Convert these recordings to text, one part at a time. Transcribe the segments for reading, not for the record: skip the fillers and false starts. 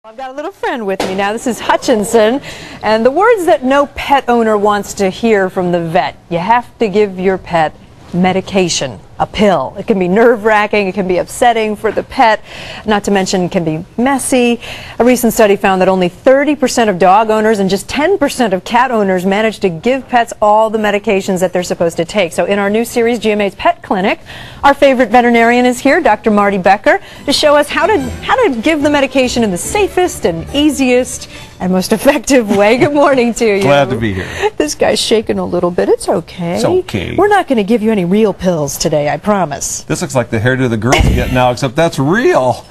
I've got a little friend with me now. This is Hutchinson, and the words that no pet owner wants to hear from the vet: you have to give your pet medication, a pill. It can be nerve-wracking, it can be upsetting for the pet, not to mention it can be messy. A recent study found that only 30% of dog owners and just 10% of cat owners manage to give pets all the medications that they're supposed to take. So in our new series, GMA's Pet Clinic, our favorite veterinarian is here, Dr. Marty Becker, to show us how to give the medication in the safest and easiest and most effective way. Good morning to you. Glad to be here. This guy's shaking a little bit. It's okay. It's okay. We're not going to give you any real pills today, I promise. This looks like the hairdo the girls get now, except that's real.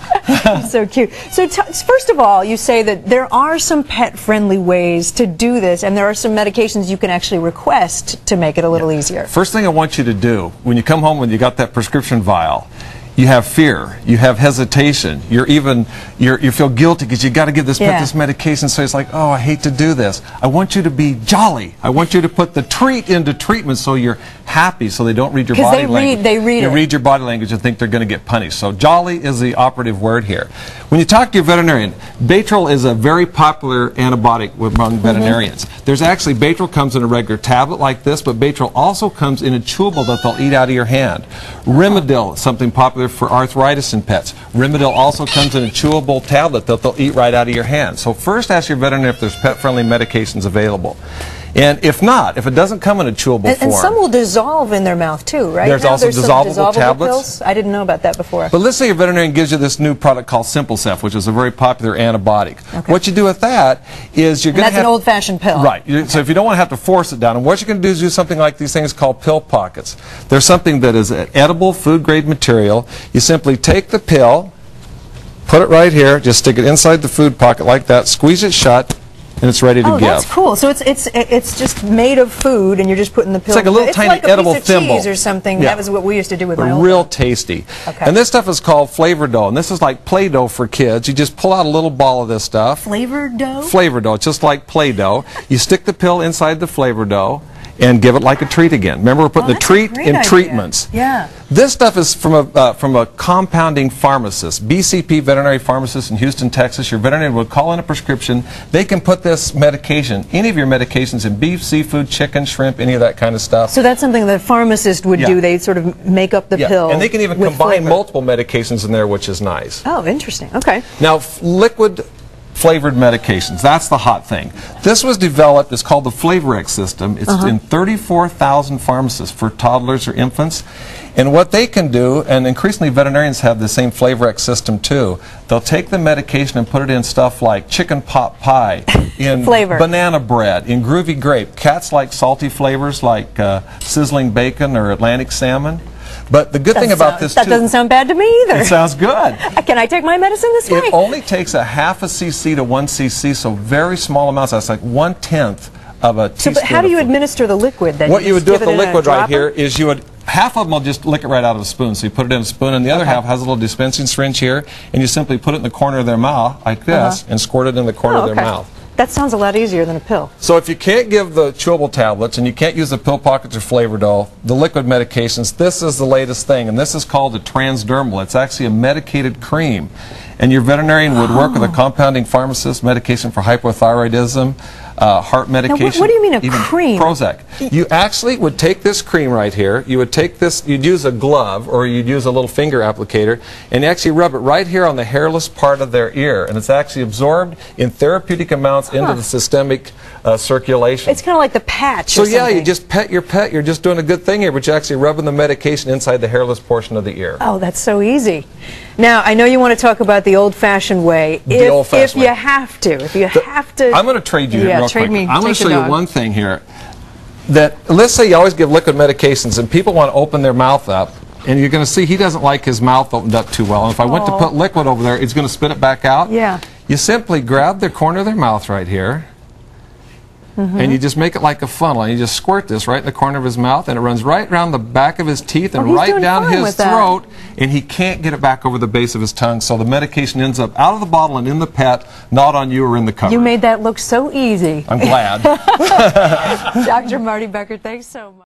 So cute. So first of all, you say that there are some pet-friendly ways to do this, and there are some medications you can actually request to make it a little easier. First thing I want you to do, when you come home and you got that prescription vial, you have fear, you have hesitation, you feel guilty because you got to give this pet this medication, so it's like, oh, I hate to do this. I want you to be jolly. I want you to put the treat into treatment so you're happy, so they don't read your body language. They read your body language and think they're going to get punished. So jolly is the operative word here. When you talk to your veterinarian, Baytril is a very popular antibiotic among veterinarians. There's actually, Baytril comes in a regular tablet like this, but Baytril also comes in a chewable that they'll eat out of your hand. Rimadyl is something popular for arthritis in pets. Rimadyl also comes in a chewable tablet that they'll eat right out of your hand. So first ask your veterinarian if there's pet-friendly medications available. And if not, if it doesn't come in a chewable form. And some will dissolve in their mouth too, right? There's also dissolvable tablets. Pills. I didn't know about that before. But let's say your veterinarian gives you this new product called Simplicef, which is a very popular antibiotic. Okay. What you do with that is you're going to have... That's an old-fashioned pill. Right. Okay. So if you don't want to have to force it down, and what you're going to do is do something like these things called pill pockets. There's something that is an edible food-grade material. You simply take the pill, put it right here, just stick it inside the food pocket like that, squeeze it shut, and it's ready to give. Oh, that's cool. So it's just made of food, and you're just putting the pill. It's like a little tiny edible piece of thimble cheese or something. Yeah. That was what we used to do with my old real dog. tasty. Okay. And this stuff is called flavor dough, and this is like Play-Doh for kids. You just pull out a little ball of this stuff. Flavor dough? Flavor dough. It's just like Play-Doh. You stick the pill inside the flavor dough and give it like a treat again. Remember, we're putting the treat in treatments. Yeah. This stuff is from a compounding pharmacist, BCP veterinary pharmacist in Houston, Texas. Your veterinarian will call in a prescription. They can put this medication, any of your medications, in beef, seafood, chicken, shrimp, any of that kind of stuff. So that's something that a pharmacist would do. They sort of make up the pill. And they can even combine multiple medications in there, which is nice. Oh, interesting. Okay. Now, liquid flavored medications, that's the hot thing. This was developed, it's called the FlavorX system. It's in 34,000 pharmacies for toddlers or infants. And what they can do, and increasingly veterinarians have the same FlavorX system too, they'll take the medication and put it in stuff like chicken pot pie, in banana bread, in groovy grape. Cats like salty flavors like sizzling bacon or Atlantic salmon. But the good thing about this, that doesn't sound bad to me either. It sounds good. Can I take my medicine this way? It only takes a half a cc to 1 cc, so very small amounts. That's like 1/10 of a teaspoon. But how do you administer the liquid then? What you would do with the liquid right here is you would, half of them will just lick it right out of a spoon. So you put it in a spoon, and the other half has a little dispensing syringe here, and you simply put it in the corner of their mouth like this and squirt it in the corner of their mouth. That sounds a lot easier than a pill. So if you can't give the chewable tablets and you can't use the pill pockets or flavor dough, the liquid medications, this is the latest thing, and this is called a transdermal. It's actually a medicated cream. And your veterinarian would work with a compounding pharmacist, medication for hypothyroidism, heart medication. Now, what do you mean a cream? Prozac. You actually would take this cream right here, you would take this, you'd use a glove or you'd use a little finger applicator, and actually rub it right here on the hairless part of their ear, and it's actually absorbed in therapeutic amounts into the systemic circulation. It's kind of like the patch. So yeah, you just pet your pet, you're just doing a good thing here, but you're actually rubbing the medication inside the hairless portion of the ear. Oh, that's so easy. Now, I know you want to talk about the old-fashioned way. If you have to. I'm going to trade you here real quick. I'm going to show you one thing here. That, let's say you always give liquid medications and people want to open their mouth up, and you're going to see he doesn't like his mouth opened up too well. And if I went to put liquid over there, it's going to spit it back out. Yeah. You simply grab the corner of their mouth right here, and you just make it like a funnel, and you just squirt this right in the corner of his mouth, and it runs right around the back of his teeth and right down his throat, and he can't get it back over the base of his tongue, so the medication ends up out of the bottle and in the pet, not on you or in the cover. You made that look so easy. I'm glad. Dr. Marty Becker, thanks so much.